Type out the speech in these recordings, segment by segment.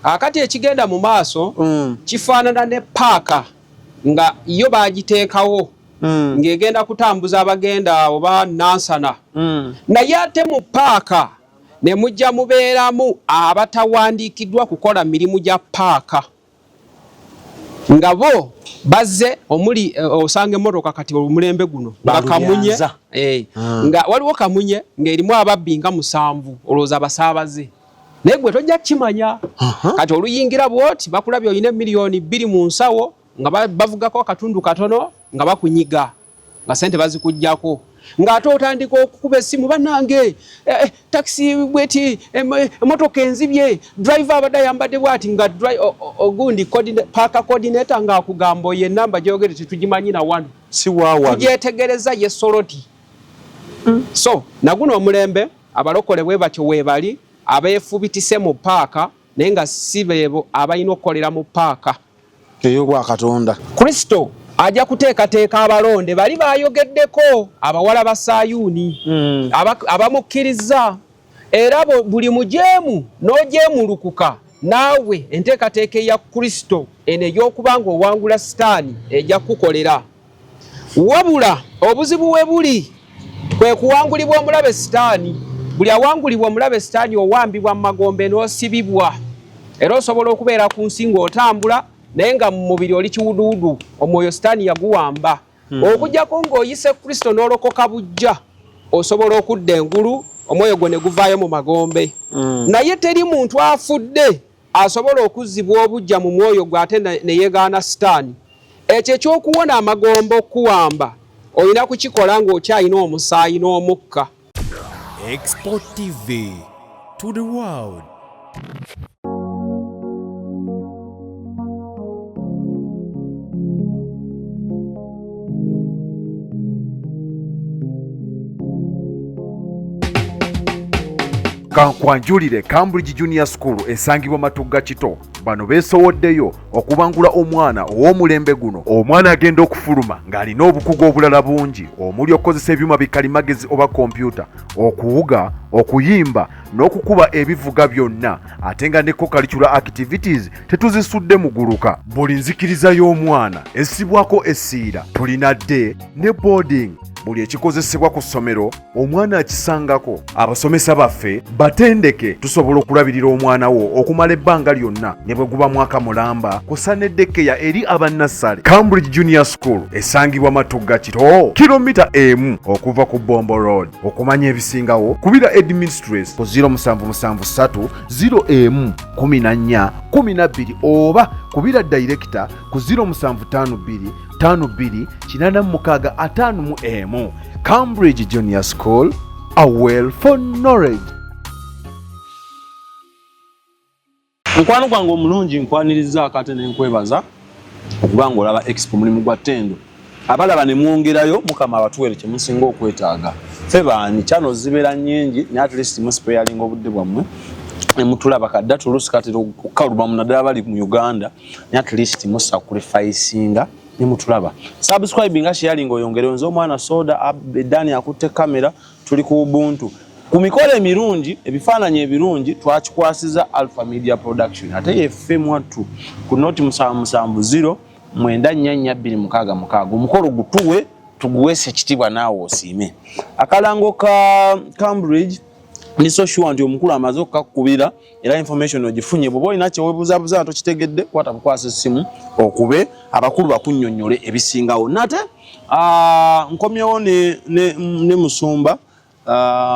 akati ekigenda mu maaso kifaanana ne paaka nga yo bagiteekawo ng'egenda kutambuza abagenda oba nansana naye ate mu paaka ne mujja mubeeramu abatawandiikiddwa kukola mirimu gya paaka nga bo bazze omuli osanga emmotoka kati omulembe guno nga kamunye nga waliwo kamunye ng'erimu ababbi nga 7 olowooza basaabaze naye gwe tojja kukimanya kati oluyingira bwoti bakulabye olina miliyoni 2 mu nsawo nga bavugako akatundu katono nga bakunyiga nga sente bazikujjako ng'ate otandika okukuba essimu bannange taxi bweti emotoka enzibye driver abadde ayambadde bwati nga ogundi paaka coordinator ng'akugamba oyo ennamba gyogere tetugimanyi na wano si waawa tugyetegereza ye soloti so naguno omulembe abalokole bwe batyo weebali abeefubitise mu paaka naye nga si beebo abalina okukolera mu paaka ey'obwa Katonda. Kristo ajja kuteekateeka abalonde bali bayogeddeko abawala ba Sayuuni abamukkiriza era buli mujeemu n'ojeemulukuka naawe enteekateeka ya Kristo eno ey'okuba nga owangula Sitaani ejja kukolera wabula obuzibu we buli kwe kuwangulibwa omulabe Sitaani. Buli awangulibwa omulabe Sitaani owambibwa mu magombe n'osibibwa era osobola okubeera ku nsi ng'otambula naye nga mu mubiri oli kiwuduwudu omwoyo Sitaani yaguwamba okujjako ng'oyise Kristo n'olokoka bujja osobola okudda engulu omwoyo gwo ne guvaayo mu magombe naye teri muntu afudde asobola okuzzibwa obujja mu mwoyo gwe ate ne yeegaana Sitaani. Ekyo ekyokuwona amagombe okuwamba olina kukikola ng'okyalina omusaayi n'omukka. Export TV to the world. Kankwanjulire Cambridge Junior School esangibwa Matugga Kito bano beesowoddeyo okubangula omwana ow'omulembe guno. Omwana agenda okufuluma ng'alina obukugu obulala bungi omuli okukozesa ebyuma bikalimagezi oba kompyuta, okuwuga, okuyimba n'okukuba ebivuga byonna ate nga ne co-curricular activities tetuzisudde muguluka. Buli nzikiriza y'omwana essibwako essiira, tulina day ne boarding. Buli ekikozesebwa ku ssomero omwana akisangako. Abasomesa baffe batendeke tusobola okulabirira omwana wo okumala ebbanga lyonna ne bwe guba mwaka mulamba kusa n'eddekeya eri abannassale. Cambridge Junior School esangibwa Matugga Kito kilomita 1 okuva ku Bombo Road. Okumanya ebisingawo kubira administrator ku 0773 01 14 12 oba kubira director ku 0752 52 86 Cambridge Junior School, a well for knowledge. Mukwano gwange omulungi nkwaniriza akate n'enkwebaza okuba ng'olaba expo mulimu gwa ttendo. Abalaba ne mwongerayo mukama abatuwere kye musinga okwetaaga. Ffe baani channels zibeera nnyingi ne at least musparing obudde bwammwe ne mutulaba kadda tulusi katera okukaluba mu naddala bali mu Uganda ne at least musacrificinga ne mutulaba. Subscribing sharing oyongere nzo omwana soda Dani akutte kamera tuli ku Ubuntu. Ku mikolo emirungi ebifaananyi ebirungi twakikwasiza Alpha Media Production ate yeffe mwattu ku noti 770 944266 omukolo gutuwe tuguwese ekitibwa naawe osiime. Akalango ka Cambridge ni so sure nti omukulu amaze okukakubira era information ogifunye bwoba olina kyeweebuzabuza tokitegedde kwata bukwasa essimu okube abakulu bakunnyonnyole ebisingawo. Nate nkomyewo ne musumba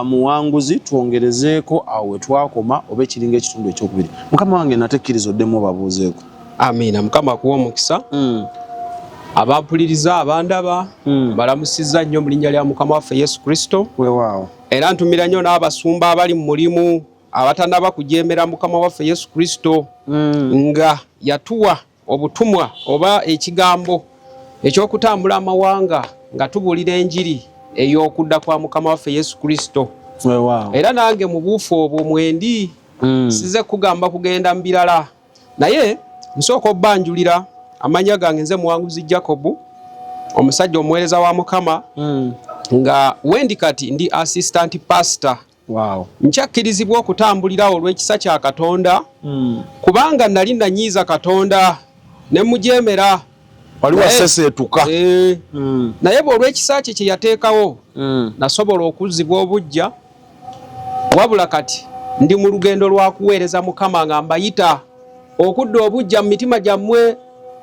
muwanguzi twongerezeeko awo wetwakoma oba ekiringa ekitundu ekyokubiri. Mukama wange natekkiriza oddemu obabuuzeeko. Amiina. Mukama akuwa omukisa. Abampuliriza abandaba balamusizza nnyo mu linnya lya Mukama waffe Yesu Kristo. Weewaawo. Era ntumira nnyo n'abasumba abali mu mulimu abatanaba kujeemera Mukama waffe Yesu Kristo nga yatuwa obutumwa oba ekigambo eky'okutambula amawanga nga tubuulira enjiri ey'okudda kwa Mukama waffe Yesu Kristo. Era nange mu buufu obwo mwendi size kugamba kugenda mu birala naye nsooka obbanjulira amanya gange nze Muwanguzi Jacob omusajja omuweereza wa Mukama nga wendi kati ndi assistant pastor Wow. Nkyakkirizibwa okutambulira olw'ekisa kya Katonda kubanga nali nanyiiza Katonda ne mujeemera wali waseseetuka naye olw'ekisa kye yateekawo nasobola okuzzibwa obujja wabula kati ndi mu lugendo lwa kuweereza Mukama nga mbayita okudda obujja mu mitima gyammwe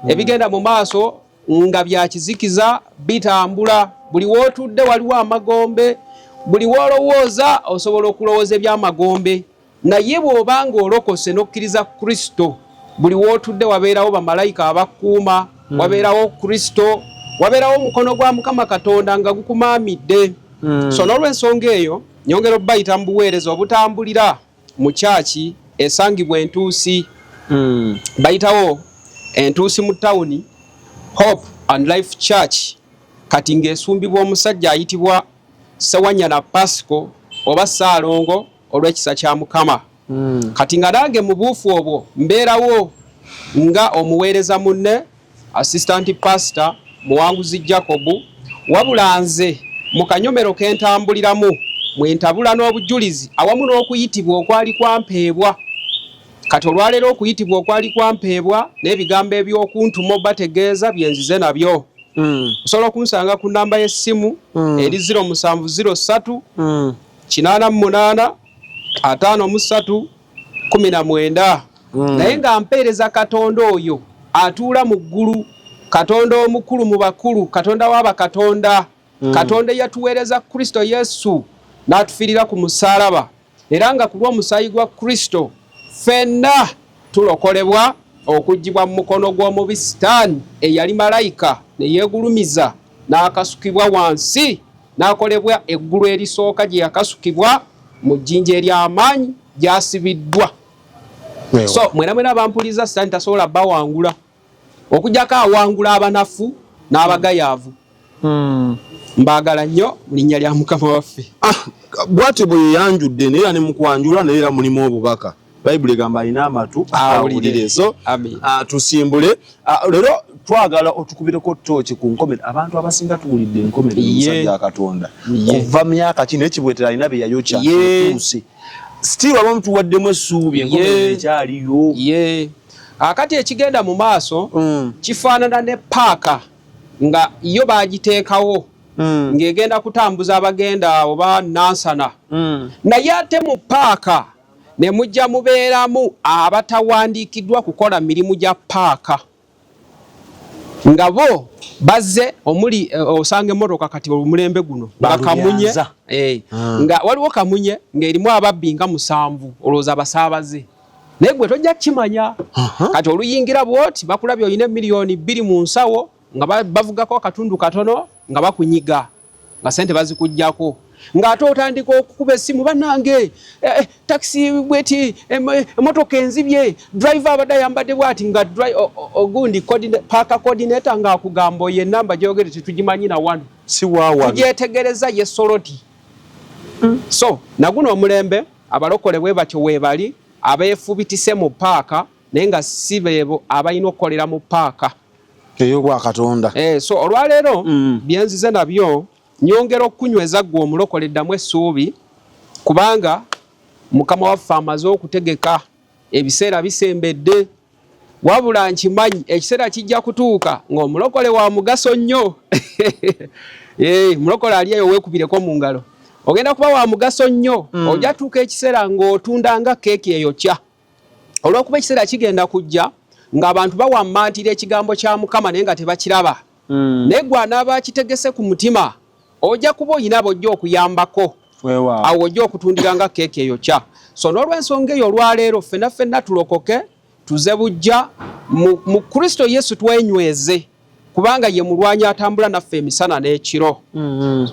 ebigenda mu maaso nga bya kizikiza bitambula buli wootudde waliwo amagombe buli wolowooza osobola okulowooza ebyamagombe naye bw'obanga olokose n'okkiriza Kristo buli wootudde wabeerawo bamalayika abakuuma wabeerawo Kristo wabeerawo omukono gwa Mukama Katonda nga gukumaamidde so n'olw'ensonga eyo nyongera obbayita mu buweereza obutambulira mu kyaki esangibwa Entuusi bayitawo Entuusi mu tawuni Hope and Life Church kati ng'esumbibwa omusajja ayitibwa Sewanyana Pasco oba Saalongo olw'ekisa kya Mukama kati nga nange mu buufu obwo mbeerawo nga omuweereza munne assistant pastor Muwanguzi Jacob wabula nze mu kanyomero ke ntambuliramu mwentabula n'obujulizi awamu n'okuyitibwa okwali kwampeebwa kati olwaleero okuyitibwa okwali kwampeebwa n'ebigambo eby'okuntuma bategeeza byenzize nabyo osobola okunsanga ku nnamba y'essimu eri 0703 88 53 19 naye nga mpeereza Katonda oyo atuula mu ggulu Katonda omukulu mu bakulu Katonda w'abakatonda Katonda yatuweereza Kristo Yesu n'atufiirira ku musaalaba era nga ku lw'omusaayi gwa Kristo ffenna tulokolebwa okuggyibwa mu mukono gw'omubi Sitaani eyali malayika ne yeegulumiza n'akasukibwa wansi n'akolebwa eggulu erisooka gye yakasukibwa mu jjinja ery'amaanyi gy'asibiddwa. So mwena abampuliza Sitaani tasobola bawangula okujjako awangula abanafu n'abagayaavu. Mbaagala nnyo mu linnya lya Mukama waffe. Bw'atyo bwe yeyanjudde neera ne mu kwanjula neera mulimu obubaka. Bayibuli egamba alina amatu awulire. So tusimbule leero twagala otukubireko ttooki ku nkomere abantu abasinga tuwulidde enkomere y'omusajja wa Katonda kuva myaka kino ekibwetera alina bye yayokya tuuse still abamu tuwaddemu essuubi enkomere ekyaliyo akati ekigenda mu maaso kifaanana ne paaka nga yo baagiteekawo ng'egenda kutambuza abagenda oba nansana naye ate mu paaka ne mujja mubeeramu abatawandiikiddwa kukola mirimu gya paaka nga bo bazze omuli osanga emmotoka kati omulembe guno nga kamunye nga waliwo kamunye ng'erimu ababbi nga 7 olowooza abasaabaze naye gwe tojja kimanya kati oluyingira bwoti bakulabye olina miliyoni 2 mu nsawo nga bavugako akatundu katono nga bakunyiga nga sente bazikujjako ng'ate otandika okukuba essimu bannange taxi bweti emmotoka enzibye driver abadde ayambadde bwati nga ogundi paaka coordinator ng'akugamba oyo ennamba gyogere tetugimanyi na wano si waawa tugyetegereza ye soloti so naguno omulembe abalokole bwe batyo weebali abeefubitise mu paaka naye nga si beebo abalina okukolera mu paaka ey'obwakatonda so olwaleero byenzize nabyo nyongera okunyweza gwe omulokole ddamu essuubi kubanga Mukama waffe amaze okutegeka ebiseera bisembedde wabula nkimanyi ekiseera kijja kutuuka ng'omulokole wa mugaso nnyo mulokole ali eyo weekubireko mu ngalo ogenda kuba wa mugaso nnyo ojja tuuka ekiseera ng'otunda nga keeki eyokya olw'okuba ekiseera kigenda kujja ng'abantu bawammantira ekigambo kya Mukama naye nga tebakiraba naye gwe anaaba akitegese ku mutima ojja kuba oyina bojja okuyambako awo ojja okutundira nga keeki eyokya so n'olw'ensonga eyo olwaleero ffenna tulokoke tuze bujja mu Kristo Yesu twenyweze kubanga ye mulwanyi atambula naffe emisana n'ekiro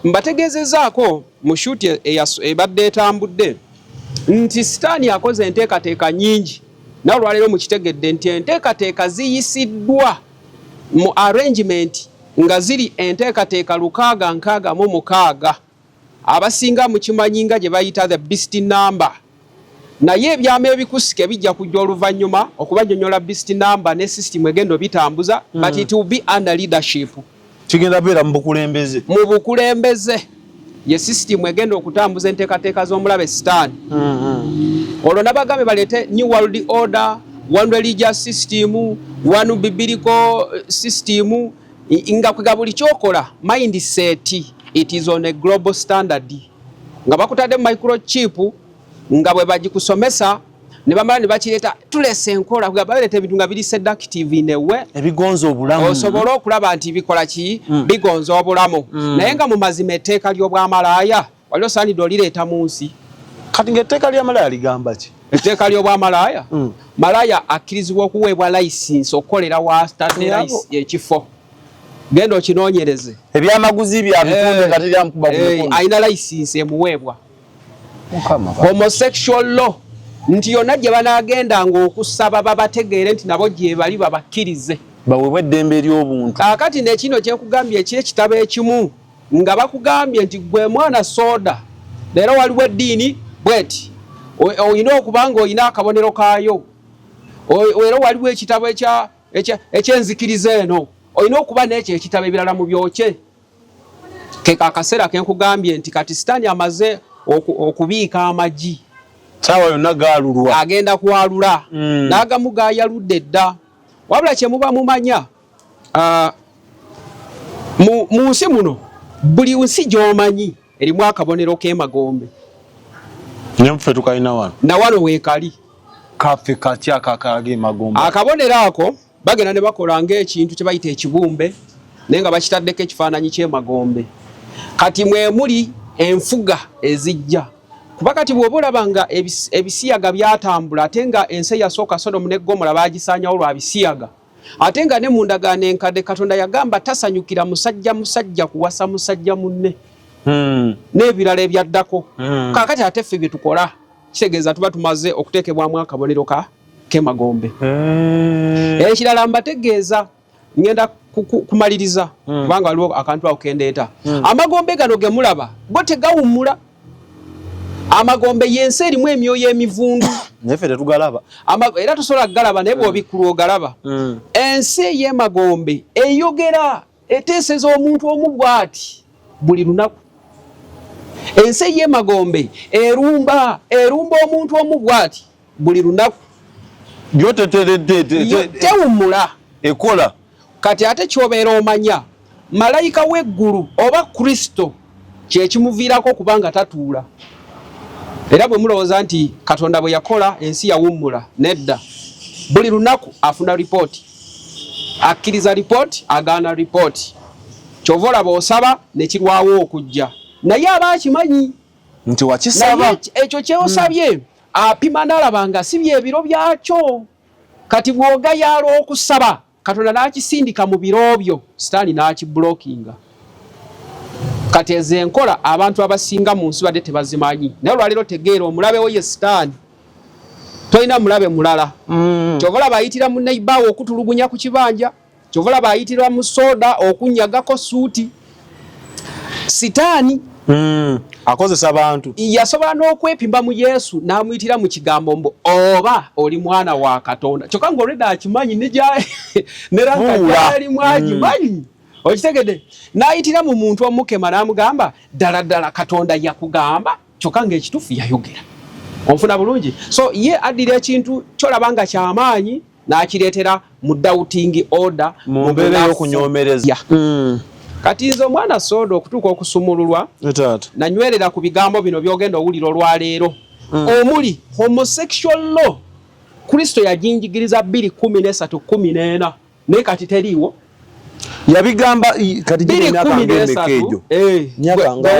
mbategeezezaako mu shuuti ebadde etambudde nti Sitaani akoze enteekateeka nnyingi nawe olwaleero mukitegedde nti enteekateeka ziyisiddwa mu arrangement nga ziri enteekateeka 666 abasinga mukimanyi nga gye bayita the beast number naye ebyama ebikusike bijja kujja oluvannyuma okubannyonnyola beast number ne system egendo bitambuza but it will be under leadership kigenda beera mu bukulembeze ye system egenda okutambuza enteekateeka z'omulabe Sitaani. Olwo nabagambe baleete New World Order, one religious system, one biblical system, nga kwega buli kyokola mindset it is on a global standard. Nga bakutadde microchip nga bwe bagikusomesa ne bamala ne bakireeta tulese enkola nga baleeta ebintu nga biri seductive newe ebigonzo obulamu osobola okulaba nti bikola ki bigonzo obulamu naye nga mu mazima etteeka ly'obwamalaaya waliwo saanidde olireeta mu nsi. Kati ng'etteeka ly'amalaaya ligamba ki? Etteeka ly'obwamalaaya malaaya akkirizibwa okuweebwa license okukolera wa statera ekifo. Genda okinoonyereze ebyamaguzi byabitunde nga teryamukuba ku ayina license emuweebwa. Homosexual law nti yonna gye banaagendanga okusaba babategeere nti nabo gye bali babakkirize baweebwa eddembe ery'obuntu. Kaakati nekino kyekugambye eky'ekitabo ekimu nga bakugambye nti gwe mwana sooda leero waliwo eddiini bweti oyina okuba nga oyina akabonero kaayo era waliwo ekitabo ekyenzikiriza eno oyina okuba n'ekyo ekitabo ebirala mu byokye. Ke kaakaseera kenkugambye nti kati Sitaani amaze okubiika amagi saawa yonna gaalulwa agenda kwalula n'agamu gaayaludde dda. Wabula kye muba mumanya mu nsi muno buli nsi gy'omanyi erimu akabonero k'emagombe. Nyamfe tukalina wano na wano weekali kaffe katya kakage magombe. Akabonero ako bagenda ne bakola ng'ekintu kye bayita ekibumbe naye nga bakitaddeko ekifaananyi ky'emagombe. Kati mwe muli enfuga ezijja kuba kati bw'oba olaba nga ebisiyaga byatambula ate nga ensi yasooka Sodomu ne Gomora baagisaanyawo lwa bisiyaga ate nga ne mu ndagaano enkadde Katonda yagamba tasanyukira musajja kuwasa musajja munne n'ebirala ebyaddako. Kaakati ate ffe bye tukola kitegeeza tuba tumaze okuteekebwamu akabonero k'emagombe. Ekirala mbategeeza ngenda kumaliriza kubanga waliwo akantu ako kendeeta. Amagombe gano ge mulaba go tegawummula. Amagombe yensi erimu emyoyo emivundu neffe tetugalaba era tosobola galaba naye bw'obikkula ogalaba. Ensi ey'emagombe eyogera eteeseza omuntu omu bw'ati buli lunaku. Ensi ey'emagombe erumba omuntu omu bw'ati buli lunaku. Tewummula ekola. Kati ate kyobeera omanya malayika w'eggulu oba Kristo kyekimuviirako kubanga tatuula. Era bwe mulowooza nti Katonda bwe yakola ensi yawummula nedda. Buli lunaku afuna ripooti, akkiriza ripooti, agaana ripooti. Kyova olaba osaba ne kirwawo okujja naye aba akimanyi nti wakisaba ekyo kyosabye apima n'alaba nga si byebiro byakyo. Kati bw'ogayaala okusaba Katonda n'akisindika mu biro byo Sitaani n'akibulookinga. Kati ezo enkola abantu abasinga mu nsi badde tebazimanyi naye olwaleero tegeera omulabewo ye Sitaani tolina mulabe mulala. Kyova olaba ayitira mu neibaawo okutulugunya ku kibanja, kyova olaba ayitira mu sooda okunyagako suuti. Sitaani akozesa abantu yasobola n'okwepimba mu Yesu n'amuyitira mu kigambo mbu oba oli mwana wa Katonda kyokka ng'olwedda akimanyi neranga gyali mwagimanyi. Okitegedde n'ayitira mu muntu omukema n'amugamba ddala ddala Katonda yakugamba kyokka ng'ekituufu yayogera. Onfuna bulungi. So ye addira ekintu kyolaba nga kyamaanyi n'akireetera mu doubting order mu mbeera y'okunyoomereza. Kati nze omwana sooda okutuuka okusumululwa nanywerera ku bigambo bino byogenda owulira olwaleero omuli homosexual law Kristo yajinjigiriza 2:13-14 naye kati teriiwo yabigamba kati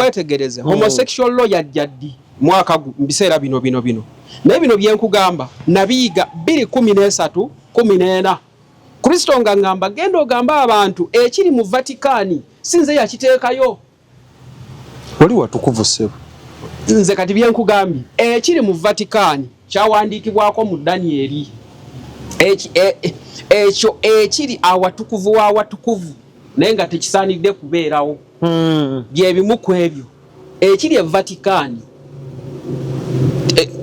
wetegereze homosexual law yajja ddi mwaka mbiseera bino naye bino byenkugamba nabiyiga 2:13-14. Kristo nga ngamba genda ogamba abantu ekiri mu Vatikaani sinze yakiteekayo. Oli watukuvu ssebo. Nze kati byenkugambye ekiri mu Vatikaani kyawandiikibwako mu Danieri. Ekyo ekiri awatukuvu w'awatukuvu naye nga tekisaanidde kubeerawo. Bye bimu ku ebyo ekiri e Vatikaani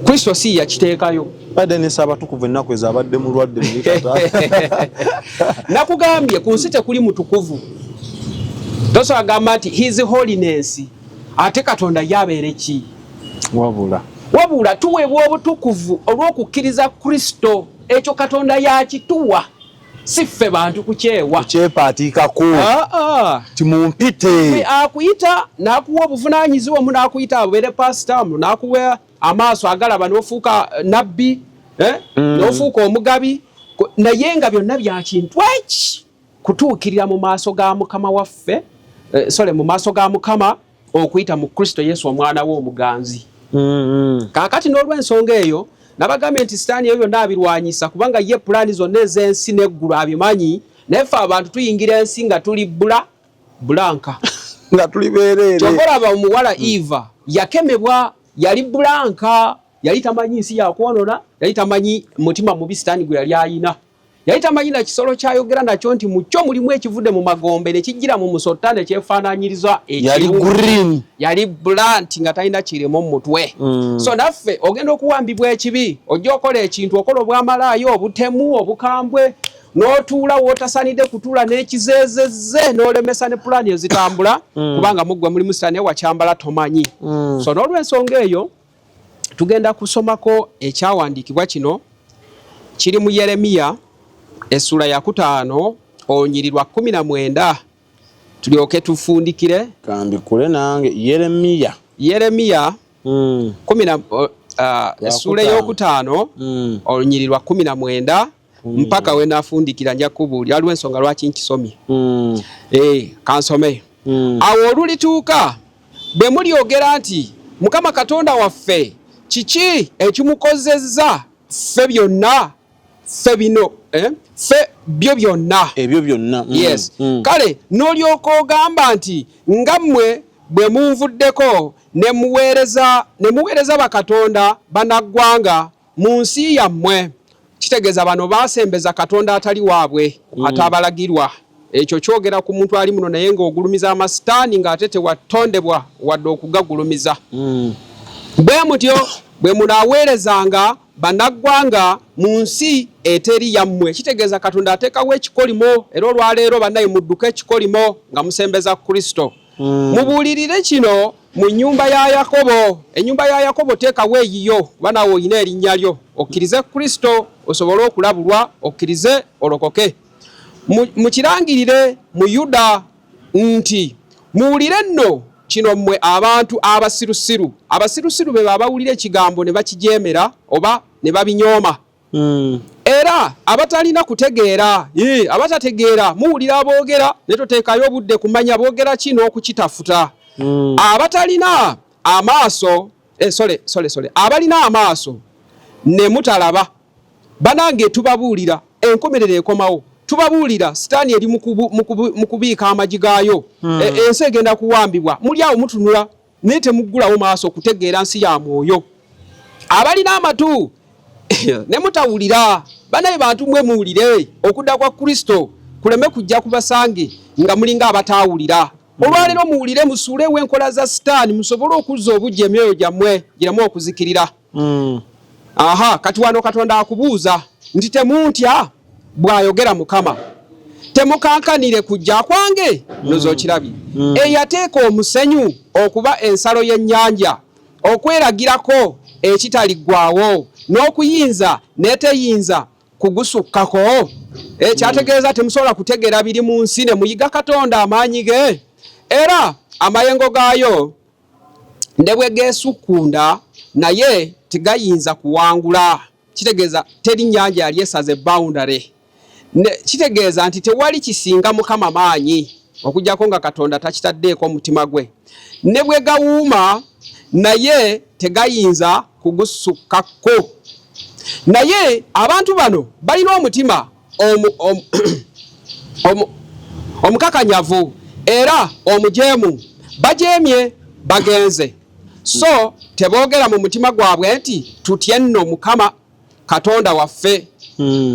Kristo si yakiteekayo. Badde nesaba tukuvu ennaku ezo abadde mulwadde mulikata. Nakugambye ku nsi tekuli mutukuvu. Toso agamba nti His Holiness ate Katonda yabeere ki wabula tuweebwa obutukuvu olw'okukkiriza Kristo. Ekyo Katonda yakituwa, si ffe bantu kukyewa kyepaatiikako timumpite. Akuyita n'akuwa obuvunaanyizibwa, omu n'akuyita abeere pasita, omu n'akuwa amaaso agalaba n'ofuuka nabbi, n'ofuuka omugabi, naye nga byonna bya kintu eki kutuukirira mu maaso ga Mukama waffe, mu maaso ga Mukama, okuyita mu Kristo Yesu omwana we omuganzi. Kaakati n'olw'ensonga eyo nabagambye nti Sitaani ebyo byonna abirwanyisa, kubanga ye pulaani zonna ez'ensi n'eggulu abimanyi, naye ffe abantu tuyingira ensi nga tuli bulanka nga tuli beereere. Ky'olaba omuwala Eva yakemebwa, yali bulanka, yali tamanyi nsi yakwonona, yali tamanyi mutima mubi Sitaani gwe yali ayina, yali tamanyi na kisolo kyayogera nakyo nti mu kyo mulimu ekivudde mu magombe ne kijjira mu musota ne kyefaanaanyiriza yali green, yali blunt nga talina kirimo mu mutwe. So naffe ogenda okuwambibwa ekibi, ojja okola ekintu, okola obwamalaayo, obutemu, obukambwe, n'otuula w'otasanidde kutuula n'ekizeezezze, n'olemesa ne pulaani ezitambula, kubanga muggwe mulimu Sitaani wakyambala tomanyi. So n'olw'ensonga eyo tugenda kusomako ekyawandiikibwa kino, kiri mu Yeremiya essula ya 5 olunyiriri 19, tulyoke tufundikire. Kambikule nange Yeremiya essula y'okutaano olunyiriri 19 mpaka we nafundikira nja kubuulira waliwo ensonga lwaki nkisomye. Kansome. Awo olulituuka bwe mulyogera nti Mukama Katonda waffe kiki ekimukozezza ffe byonna, ffe bino ffe byo byonna ebyo byonna. Yes. Kale n'olyoka ogamba nti nga mmwe bwe munvuddeko ne muweereza bakatonda bannaggwanga mu nsi yammwe. Kitegeeza bano baasembeza Katonda atali waabwe, atabalagirwa. Ekyo kyogera ku muntu ali muno naye ng'ogulumiza amasitaani ng'ate tewatondebwa wadde okugagulumiza. Bwe mutyo bwe munaaweerezanga bannaggwanga mu nsi eteri yammwe. Kitegeeza Katonda ateekawo ekikolimo, era olwaleero bannaye mudduke ekikolimo nga musembeza Kristo. Mubuulirire kino mu nnyumba ya Yakobo. Ennyumba ya Yakobo teekawo eyiyo, kuba naawe olina erinnya lyo. Okkirize Kristo osobole okulabulwa, okkirize olokoke. Mukirangirire mu Yuda nti muwulire nno kino mmwe abantu abasirusiru. Abasirusiru be babawulira ekigambo ne bakijeemera oba ne babinyooma. Era abatalina kutegeera, abatategeera muwulira aboogera ne toteekayo obudde kumanya boogera ki n'okukitafuta. Abatalina amaaso, abalina amaaso ne mutalaba, banange tubabuulira, enkomerero ekomawo. Tubabuulira Sitaani eri mu kubiika amagi gaayo, ensi egenda kuwambibwa. Muli awo mutunula naye temuggulawo maaso kutegeera nsi ya mwoyo. Abalina amatu ne mutawulira, banaye bantu mwe muwulire, okudda kwa Kristo kuleme kujja kubasange nga mulinga abataawulira. Olwaleero muwulire, musuulewo enkola za Sitaani, musobole okuzza obujja emyoyo gyammwe gireme okuzikirira. Kati wano Katonda akubuuza nti temuntya bw'ayogera Mukama, temukankanire kujja kwange. Nozo kirabye eyateeka omusenyu okuba ensalo y'ennyanja, okweragirako ekitaliggwaawo, n'okuyinza n'eteyinza kugusukkako. Kyategeeza temusobola kutegeera biri mu nsi ne muyiga Katonda amaanyi ge, era amayengo gaayo ne bwe geesukkunda naye tegayinza kuwangula. Kitegeeza teri nnyanja yali esaze boundary. Kitegeeza nti tewali kisinga Mukama maanyi okujjako nga Katonda takitaddeeko omutima gwe. Ne bwe gawuuma naye tegayinza kugusukkako. Naye abantu bano balina omutima omukakanyavu era omujeemu, bajeemye bagenze. So teboogera mu mutima gwabwe nti tutye nno Mukama Katonda waffe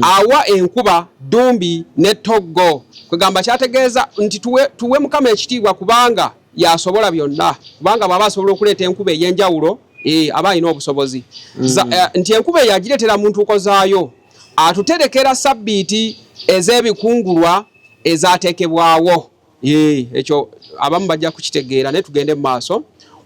awa enkuba dumbi ne toggo. Kwegamba kyategeeza nti tuwe Mukama ekitiibwa kubanga yasobola byonna, kubanga baba asobola okuleeta enkuba ey'enjawulo, aba alina obusobozi. Nti enkuba yagireetera muntu ukozaayo, atuterekera sabbiiti ez'ebikungulwa ezaateekebwawo. Ekyo abamu bajja kukitegeera, naye tugende mu maaso.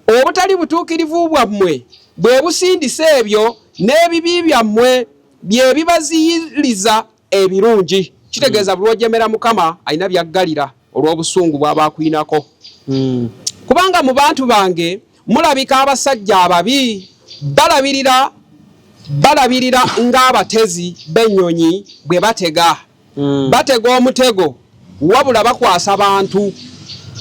obutali butuukirivu bwammwe bwe busindisa ebyo n'ebibi byammwe bye bibaziyiriza ebirungi. Kitegeeza bulwojemera Mukama alina byaggalira olw'obusungu bw'aba akwinako. Kubanga mu bantu bange mulabika abasajja ababi balabirira ng'abatezi b'ennyonyi bwe batega. Batega omutego wabula bakwasa abantu.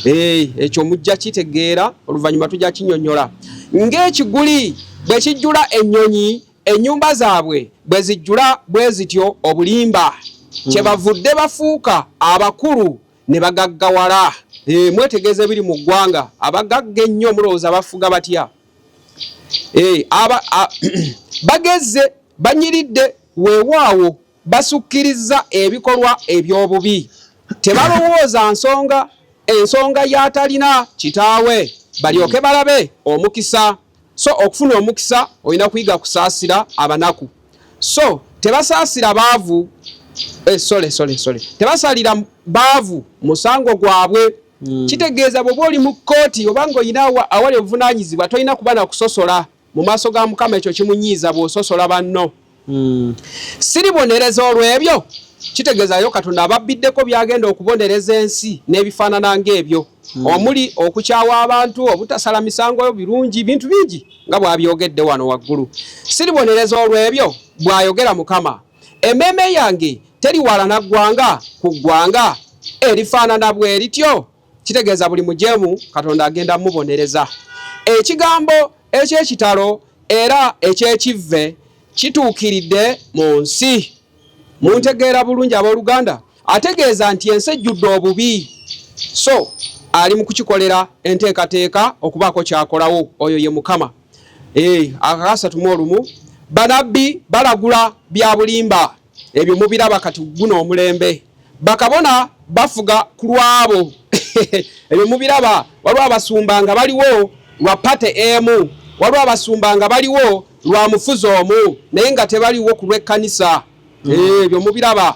Ekyo mujja kitegeera oluvannyuma tujja kinyonnyola. Ng'ekiguli bwe kijjula ennyonyi ennyumba zaabwe bwe zijjula bwe zityo obulimba. Kyebavudde bafuuka abakulu ne bagaggawala. Mwetegeeze biri mu ggwanga. Abagagga ennyo mulowooza bafuga batya? Bagezze banyiridde weewaawo basukkiriza ebikolwa eby'obubi. Tebalowooza ensonga y'atalina kitaawe balyoke balabe omukisa. So okufuna omukisa olina kuyiga kusaasira abanaku. So tebasaasira baavu. Tebasalira baavu musango gwabwe. Kitegeeza bw'oba oli mu kkooti oba ng'olina awali obuvunaanyizibwa tolina kuba na kusosola mu maaso ga Mukama. Ekyo kimunyiiza bw'ososola banno. Siribonereza olw'ebyo. Kitegeezayo Katonda ababbiddeko byagenda okubonereza ensi n'ebifaanana ng'ebyo. Omuli okukyawa abantu, obutasala misango birungi, bintu bingi nga bw'abyogedde wano waggulu. Siribonereza olw'ebyo bw'ayogera Mukama. Emmeeme yange teriwalana ggwanga ku ggwanga erifaanana bwe lityo. Kitegeeza buli mujeemu Katonda agenda mubonereza. Ekigambo eky'ekitalo era eky'ekivve kituukiridde mu nsi. Muntegeera bulungi abooluganda. Ategeeza nti ensi ejjudde obubi. So ali mu kukikolera enteekateeka okubaako kyakolawo. Oyo ye Mukama. Akakasatu mu olumu banabbi balagula bya bulimba. Ebyo mubiraba kati guno omulembe. Bakabona bafuga ku lwabo. Ebyo mubiraba. Waliwo abasumba nga baliwo lwa pate emu. Waliwo abasumba nga baliwo lwa mufuzi omu naye nga tebaliwo ku lw'ekkanisa. Ebyo mubiraba.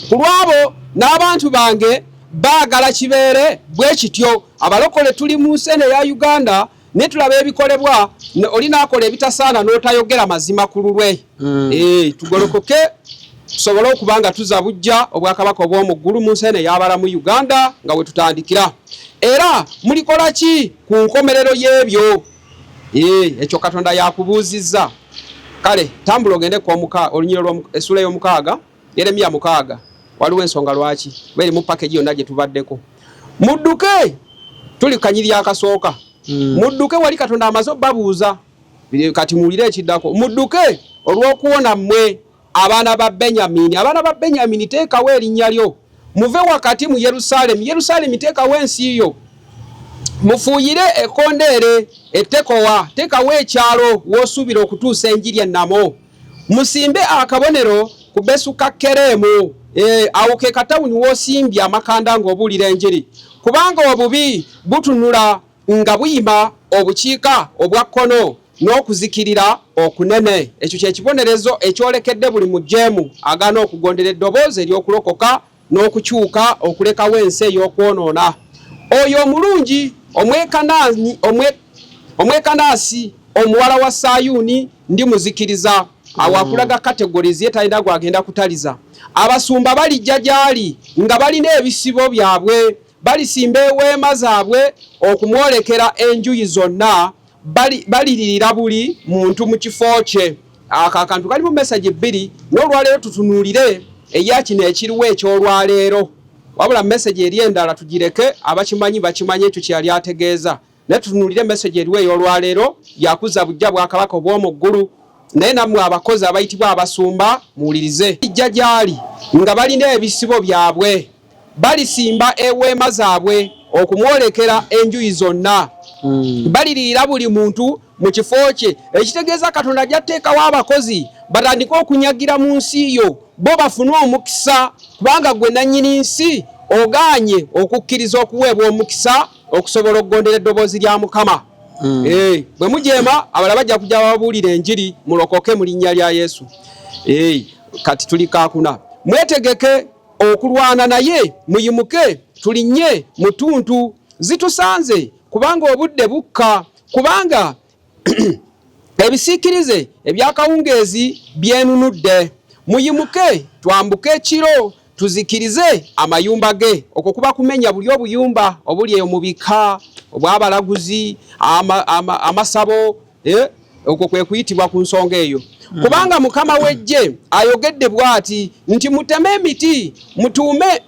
Ku lwabo n'abantu bange baagala kibeere bwe kityo. Abalokole tuli mu nsi ya Uganda ne tulaba ebikolebwa. Olina akola ebitasaana n'otayogera mazima ku lulwe. Tugolokoke tusobole okubanga tuza bujja obwakabaka obw'omu ggulu mu nsi y'abalamu Uganda nga we tutandikira. Era mulikola ki ku nkomerero y'ebyo? Ekyo Katonda yakubuuzizza. Kale tambula ogende ku olunyiro essula y'omukaaga Yeremiya 6. Waliwo ensonga lwaki beri mu package yonna gye tubaddeko. Mudduke tuli kanyiri akasooka. Mudduke wali Katonda amaze babuuza kati muwulire ekiddako. Mudduke olw'okuwona mmwe abaana ba Benyamini. Abaana ba Benyamini teekawo erinnya lyo. Muve wakati mu Yerusaalemi teekawo ensi yo. Mufuuyire ekkondeere ettekowa. Teekawo ekyalo w'osuubira okutuusa enjiri ennamo. Musimbe akabonero ku Besukakkeremu. Awo ke katawuni w'osimbye amakanda ng'obuulira enjiri. Kubanga obubi butunula nga buyima obukiika obwa kkono n'okuzikirira okunene. Ekyo kye kibonerezo ekyolekedde buli mujeemu agaana okugondera eddoboozi ery'okulokoka n'okukyuka okulekawo ensi ey'okwonoona. Oyo omulungi omwekanaasi omuwala wa Sayuuni ndimuzikiriza. Awo akulaga categories ye talina gwagenda kutaliza. Abasumba balijja gy'ali nga balina ebisibo byabwe. Balisimba eweema zaabwe okumwolekera enjuyi zonna. Balirira buli muntu mu kifo kye. Akantu kalimu message 2 n'olwaleero tutunuulire eya kino ekiriwo eky'olwaleero. Wabula message eri endala tugireke abakimanyi bakimanye ekyo kyali ategeeza. Naye tutunuulire message eriwo ey'olwaleero yakuza bujja bwakabaka obw'omu ggulu. Naye nammwe abakozi abayitibwa abasumba muwulirize. Ijja gy'ali nga balina ebisibo byabwe. Balisimba eweema zaabwe okumwolekera enjuyi zonna. Balirira buli muntu mu kifo kye. Ekitegeeza Katonda gy'ateekawo abakozi batandika okunyagira mu nsi yo. Bo bafune omukisa kubanga gwe nannyini nsi ogaanye okukkiriza okuweebwa omukisa okusobola okugondera eddoboozi lya Mukama. Bwe mujeema abalala bajja kujja babuulira enjiri mulokoke mu linnya lya Yesu. Kati tuli kaakuna. Mwetegeke okulwana naye muyimuke tulinnye mutuntu zitusanze kubanga obudde bukka kubanga ebisiikirize ebyakawungeezi byenunudde. Muyimuke twambuke ekiro tuzikirize amayumba ge. Okwo kuba kumenya buli obuyumba obuli eyo mu bika obw'abalaguzi amasabo okwo kwe kuyitibwa ku nsonga eyo. Kubanga Mukama w'eggye ayogedde bw'ati nti muteme emiti mutuume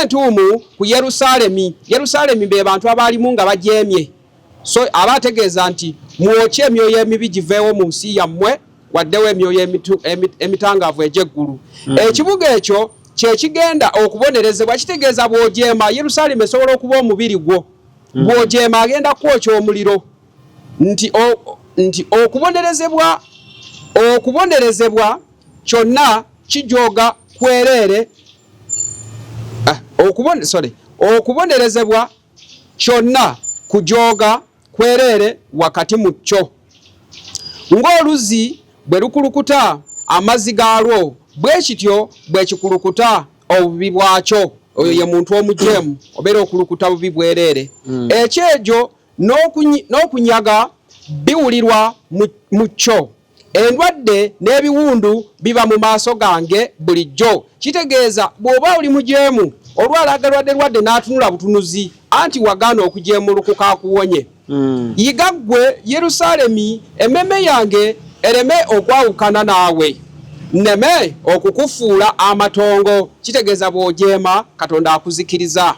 entuumu ku Yerusaalemi. Yerusaalemi be bantu abaalimu nga bajeemye. So abategeeza nti mwokye emyoyo emibi giveewo mu nsi yammwe waddewo emyoyo emitangaavu egy'eggulu. Ekibuga ekyo kye kigenda okubonerezebwa. Kitegeeza bw'ojeema Yerusaalemi esobola okuba omubiri gwo. Bw'ojeema agenda kwokya omuliro. Nti okubonerezebwa kyonna kijooga kwereere. Okubonerezebwa kyonna kujooga kwereere wakati mu kyo. Ng'oluzzi bwe lukulukuta amazzi gaalwo bwe kityo bwe kikulukuta obubi bwakyo. Oyo ye muntu omujeemu obeera okulukuta bubi bwereere. Ekyejo n'okunyaga biwulirwa mu kyo. Endwadde n'ebiwundu biba mu maaso gange bulijjo. Kitegeeza bw'oba oli mujeemu olwalagalwadde n'atunula butunuzi anti wagaana okujeemulukuka akuwonye. Yiga ggwe Yerusaalemi emmeme yange ereme okwawukana naawe. Nneme okukufuula amatongo. Kitegeeza bw'ojeema Katonda akuzikiriza.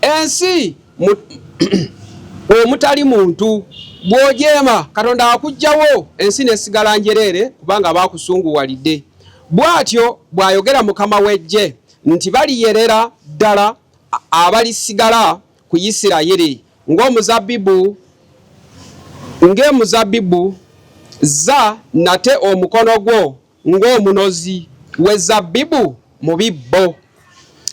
Ensi omutali muntu bw'ojeema Katonda akuggyawo ensi nesigala njereere kubanga baakusunguwalidde. Bw'atyo bw'ayogera Mukama w'eggye nti baliyerera ddala abalisigala ku Isirayiri ng'emuzabbibu za nate omukono gwo ng'omunozi w'ezabbibu mu bibbo.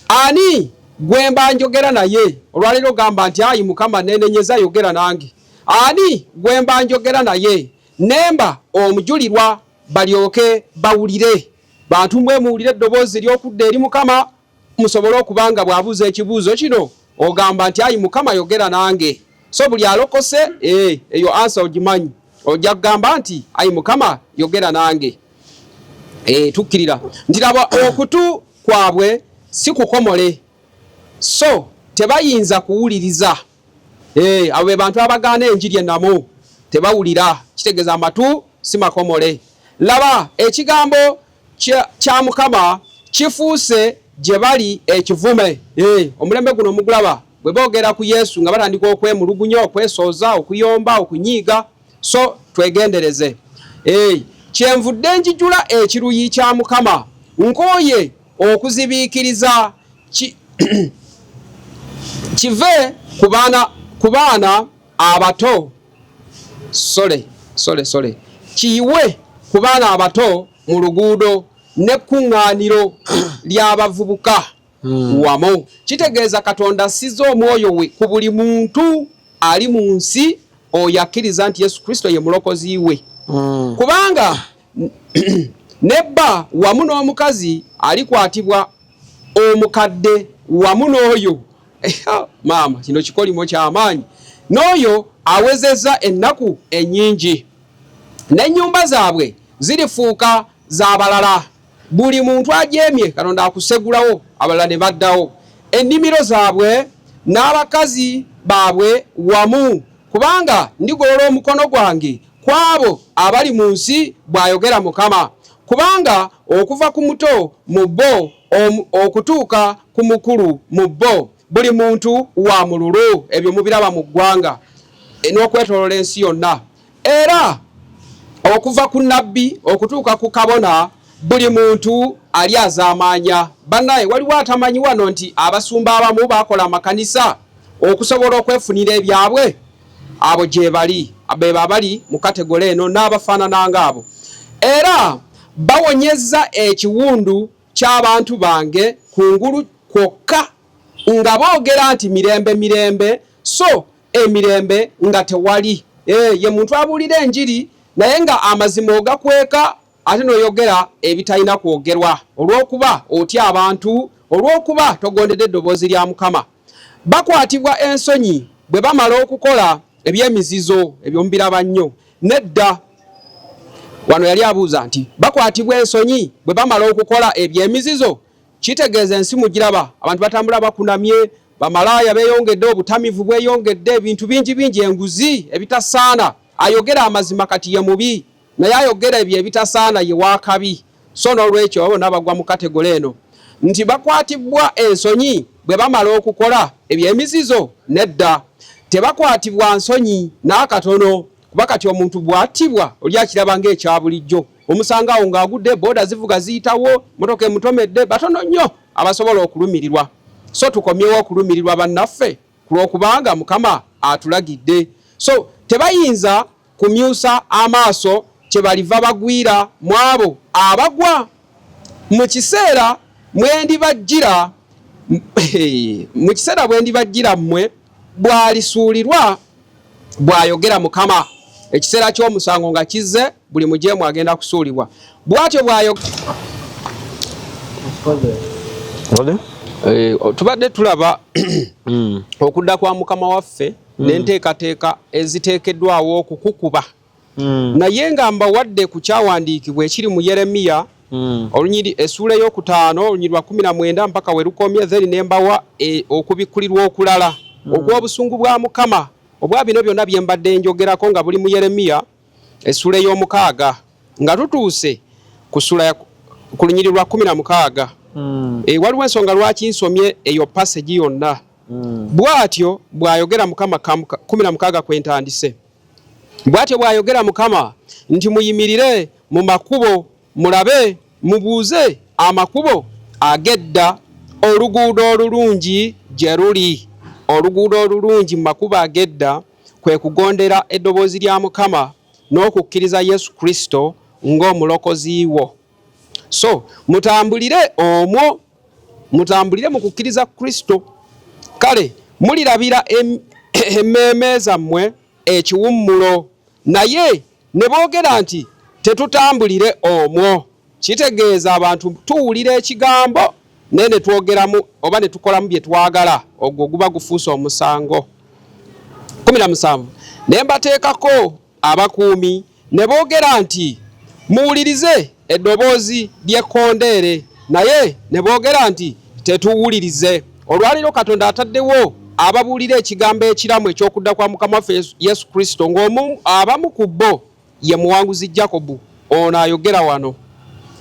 Ani gwe mba njogera naye? Olwaleero gamba nti ayi Mukama neenenyeza yogera nange. Ani gwe mba njogera naye? Nemba omujulirwa balyoke bawulire. Bantu mwe muwulire eddoboozi ery'okudda eri Mukama musobole okubanga bw'abuuza ekibuuzo kino ogamba nti ayi Mukama yogera nange. So buli alokose eyo ansa ogimanyi. Ojja kugamba nti ayi Mukama yogera nange. Tukkirira nti laba okutu kwabwe si kukomole. So tebayinza kuwuliriza. Abo be bantu abagaana enjiri ennamu tebawulira. Kitegeeza amatu si makomole. Laba ekigambo kya Mukama kifuuse gye bali ekivume. Omulembe guno omugulaba bwe boogera ku Yesu nga batandika okwemulugunya, okwesooza, okuyomba, okunyiiga. So twegendereze. Kyenvudde njijula ekiruyi kya Mukama nkooye okuzibiikiriza kive ku baana abato. Kiyiwe ku baana abato mu luguudo n'ekkuŋŋaaniro ly'abavubuka wamu. Kitegeeza Katonda assizza omwoyo we ku buli muntu ali mu nsi oyo akkiriza nti Yesu Kristo ye mulokozi we. Kubanga nebba wamu n'omukazi alikwatibwa omukadde wamu n'oyo maama kino kikolimo ky'amaanyi n'oyo awezezza ennaku ennyingi. N'ennyumba zaabwe zirifuuka z'abalala. Buli muntu ajeemye Katonda akusegulawo abalala ne baddawo. Ennimiro zaabwe n'abakazi baabwe wamu. Kubanga ndigolola omukono gwange kwabo abali mu nsi bw'ayogera Mukama. Kubanga okuva ku muto mu bo okutuuka ku mukulu mu bo buli muntu wa mululu. Ebyo mubiraba mu ggwanga n'okwetoloola ensi yonna. Era okuva ku nabbi okutuuka ku kabona buli muntu ali azaamaanya. Bannaye waliwo atamanyi wano nti abasumba abamu bakola amakanisa okusobola okwefunira ebyabwe? Abo gye bali, beba abali mu kategole eno n'abafaanana ng'abo. Era bawonyezza ekiwundu ky'abantu bange kungulu kwokka nga boogera nti mirembe so emirembe nga tewali. Ye muntu abuulira enjiri naye nga amazima ogakweka ate n'oyogera ebitalina kwogerwa olw'okuba otya abantu, olw'okuba togondedde eddoboozi lya Mukama. Bakwatibwa ensonyi bwe bamala okukola ebyemizizo ebyo mbiraba nnyo nedda wano yali abuuza nti bakwatibwa ensonyi bwe bamala okukola ebyemizizo kitegeeza ensi mugiraba abantu batambula bakunamye bamalaaya beeyongedde obutamivu bweyongedde ebintu bingi enguzi ebitasaana ayogera amazima kati ye mubi naye ayogera ebyo ebitasaana ye wakabi so n'olwekyo abo n'abagwa mu kategole eno nti bakwatibwa ensonyi bwe bamala okukola ebyemizizo nedda tebakwatibwa nsonyi n'akatono kuba kati omuntu bw'attibwa oli akiraba ng'ekya bulijjo omusangaawo ng'agudde booda zivuga ziyitawo motoka emutomedde batono nnyo abasobola okulumirirwa so tukomyewo okulumirirwa bannaffe kulw'okubanga Mukama atulagidde so tebayinza kumyusa amaaso kye baliva bagwira mu abo abagwa mu kiseera bwe ndibajjira mmwe bwalisuulirwa bw'ayogera Mukama ekiseera ky'omusango nga kizze buli mujeemu agenda kusuulibwa bw'atyo bw'ayogera tubadde tulaba okudda kwa Mukama waffe n'enteekateeka eziteekeddwawo okukukuba naye nga mbawadde ku kyawandiikibwa ekiri mu Yeremiya olunyiri essuula ey'okutaano olunyiri lwa 19 mpaka we lukomye then ne mbawa okubikkulirwa okulala ogw'obusungu bwa Mukama obwa bino byonna bye mbadde njogerako nga buli mu Yeremiya essuula ey'omukaaga nga tutuuse ku lunyiri lwa 16 waliwo ensonga lwaki nsomye eyo passage yonna bw'atyo bw'ayogera Mukama 16 kwentandise bw'atyo bw'ayogera Mukama nti muyimirire mu makubo mulabe mubuuze amakubo agedda oluguudo olulungi gye luli oluguudo olulungi mu makubo agedda kwe kugondera eddoboozi lya Mukama n'okukkiriza Yesu Kristo ng'omulokozi wo so mutambulire omwo mutambulire mu kukkiriza Kristo kale mulirabira emmeeme zammwe ekiwummulo naye ne boogera nti tetutambulire omwo kitegeeza abantu tuwulira ekigambo naye ne twogeramu oba ne tukolamu bye twagala ogwo guba gufuuse omusango 17 ne mbateekako abakuumi ne boogera nti muwulirize eddoboozi ly'ekkondeere naye ne boogera nti tetuwulirize olwaliro Katonda ataddewo ababuulira ekigambo ekiramu eky'okudda kwa Mukama waffe Yesu Kristo ng'abamu ku bo ye muwanguzi Jacobu ono ayogera wano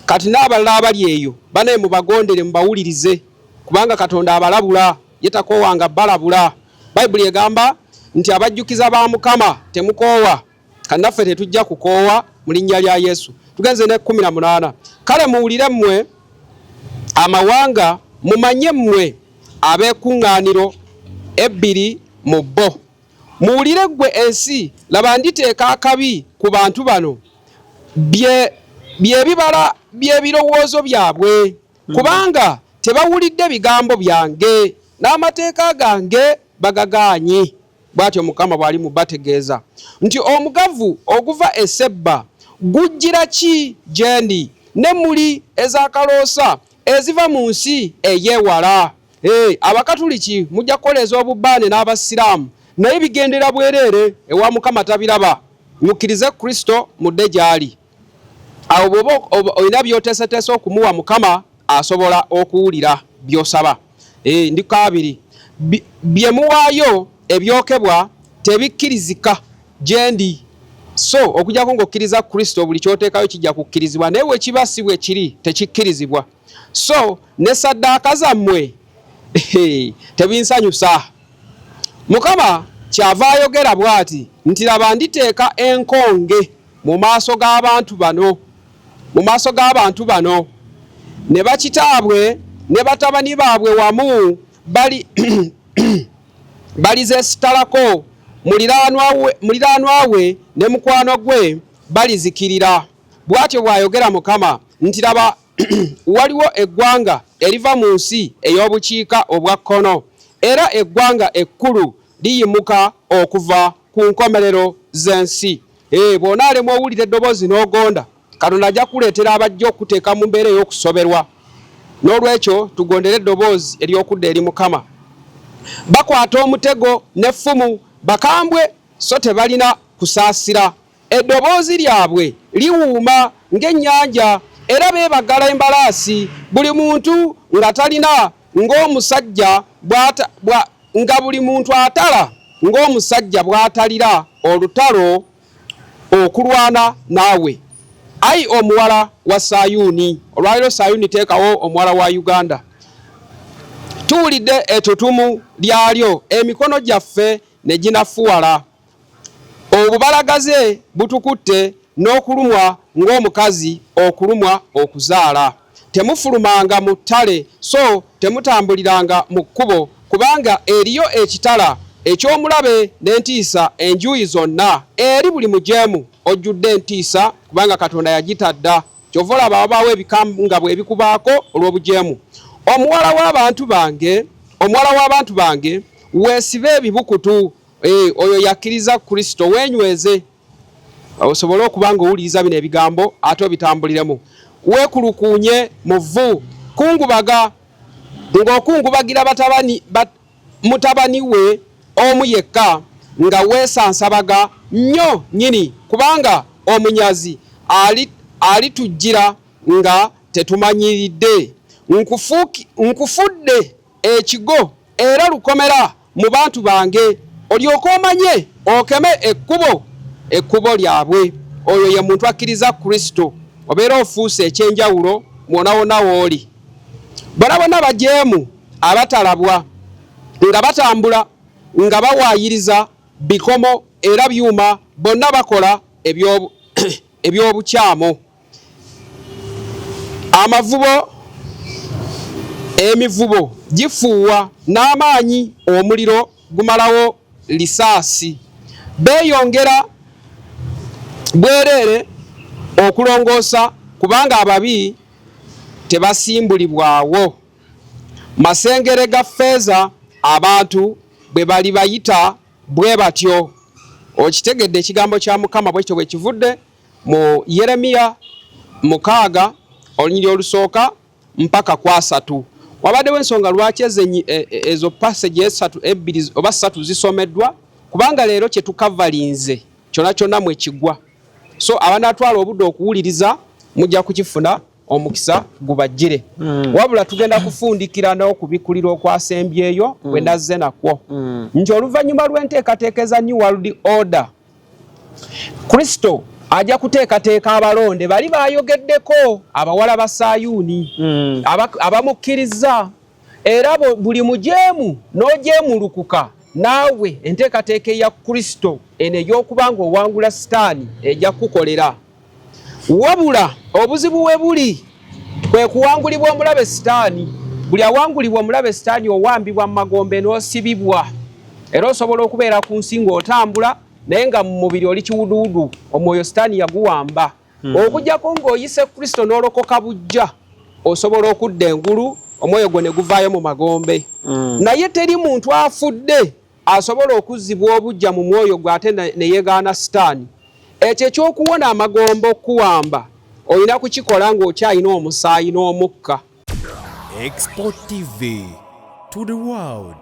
kati n'abalala abali eyo banaye mubagondere mubawulirize kubanga Katonda abalabula ye takoowanga balabula Bayibuli egamba nti abajjukiza ba Mukama temukoowa kannaffe tetujja kukoowa mu linnya lya Yesu tugenze ne 18 kale muwulire mmwe amawanga mumanye mmwe ab'ekuŋŋaaniro ebbiri mu bo muwulire ggwe ensi laba nditeeka akabi ku bantu bano byebibala by'ebirowoozo byabwe kubanga tebawulidde bigambo byange n'amateeka gange bagagaanyi bw'atyo Mukama bw'ali mu bategeeza nti omugavu oguva e Sebba gujjira ki gye ndi ne muli ez'akaloosa eziva mu nsi ey'ewala abakatuliki mujja kukoleza obubbaane n'abasiraamu naye bigendera bwereere ewa Mukama tabiraba mukkirize Kristo mudde gy'ali awo bw'oba olina by'oteeseteese okumuwa Mukama asobola okuwulira by'osaba ndi kaabiri bye muwaayo ebyokebwa tebikkirizika gye ndi so okujjako ng'okkiriza Kristo buli ky'oteekayo kijja kukkirizibwa naye we kiba si bwe kiri tekikkirizibwa so ne saddaaka zammwe tebinsanyusa Mukama kyava ayogera bw'ati nti laba nditeeka enkonge mu maaso g'abantu bano ne bakitaabwe ne batabani baabwe wamu balizeesitalako muliraanwa we ne mukwano gwe balizikirira bw'atyo bw'ayogera Mukama nti laba waliwo eggwanga eriva mu nsi ey'obukiika obwa kkono era eggwanga ekkulu liyimuka okuva ku nkomerero z'ensi bw'onaalemu owulira eddoboozi n'ogonda Katonda ajja kuleetera abajja okuteeka mu mbeera ey'okusoberwa n'olwekyo tugondere eddoboozi ery'okudda eri Mukama bakwata omutego n'effumu bakambwe so tebalina kusaasira. Eddoboozi lyabwe liwuuma ng'ennyanja era beebagala embalaasi. Buli muntu nga talina ng'omusajja nga buli muntu atala ng'omusajja bw'atalira olutalo okulwana naawe. Ayi omuwala wa Sayuuni, olwaliro Sayuuni teekawo omuwala wa Uganda. Tuwulidde ettutumu lyalyo, emikono gyaffe ne ginafuwala. Obubalagaze butukutte n'okulumwa ng'omukazi okulumwa okuzaala. Temufulumanga mu ttale, so temutambuliranga mu kkubo, kubanga eriyo ekitala eky'omulabe n'entiisa enjuuyi zonna. Eri buli mujeemu ojjudde entiisa, kubanga Katonda yagitadda. Kyova olaba wabaawo ebikanga bwe ebikubaako olw'obujeemu. Omuwala w'abantu bange weesibe ebibukutu, oyo yakkiriza Kristo, weenyweze osobole okuba ng'owuliriza bino ebigambo ate obitambuliremu. Weekulukuunye mu vvu, kungubaga ng'okungubagira mutabani we omu yekka, nga weesansabaga nnyo nnyini, kubanga omunyazi alitujjira nga tetumanyiridde. Nkufudde ekigo era lukomera mu bantu bange, olyoke omanye okeme ekkubo lyabwe. Oyo ye muntu akkiriza Kristo, obeera ofuuse ekyenjawulo mwona wonna w'oli. Bonna bajeemu abatalabwa, nga batambula nga bawaayiriza bikomo era byuma, bonna bakola eby'obukyamu. Emivubo gifuuwa n'amaanyi, omuliro gumalawo lisaasi. Beeyongera bwereere okulongoosa, kubanga ababi tebasimbulibwawo. Masengere ga ffeeza abantu bwe bali bayita bwe batyo. Okitegedde ekigambo kya Mukama bwekyo bwe kivudde mu Yeremiya 6 olunyiri olusooka mpaka ku 3. Wabaddewo ensonga lwaki ezo passage 2 oba 3 zisomeddwa, kubanga leero kye tukavalinze kyonna kyonna mwe kigwa. So abanatwala obudde okuwuliriza mujja kukifuna omukisa gubajjire. Wabula tugenda kufundikira n'okubikulira okwasembyeyo we nazze nakwo. Nti oluvannyuma lw'enteekateeka New World Order, Kristo ajja kuteekateeka abalonde bali bayogeddeko, abawala ba Sayuuni abamukkiriza, era buli mujeemu n'ojeemulukuka naawe enteekateeka ya Kristo eno ey'okuba ng'owangula Sitaani ejja kukolera. Wabula obuzibu we buli kwe kuwangulibwa omulabe Sitaani. Buli awangulibwa omulabe Sitaani owambibwa mu magombe n'osibibwa, era osobola okubeera ku nsi ng'otambula naye nga mu mubiri oli kiwuduwudu, omwoyo Sitaani yaguwamba. Okujjako ng'oyise Kristo n'olokoka bujja, osobola okudda engulu, omwoyo gwo ne guvaayo mu magombe. Naye teri muntu afudde asobola okuzzibwa obujja mu mwoyo gwe ate ne yeegaana Sitaani. Ekyo ekyokuwona amagombe okuwamba olina kukikola ng'okyalina omusaayi n'omukka. Export TV to the world.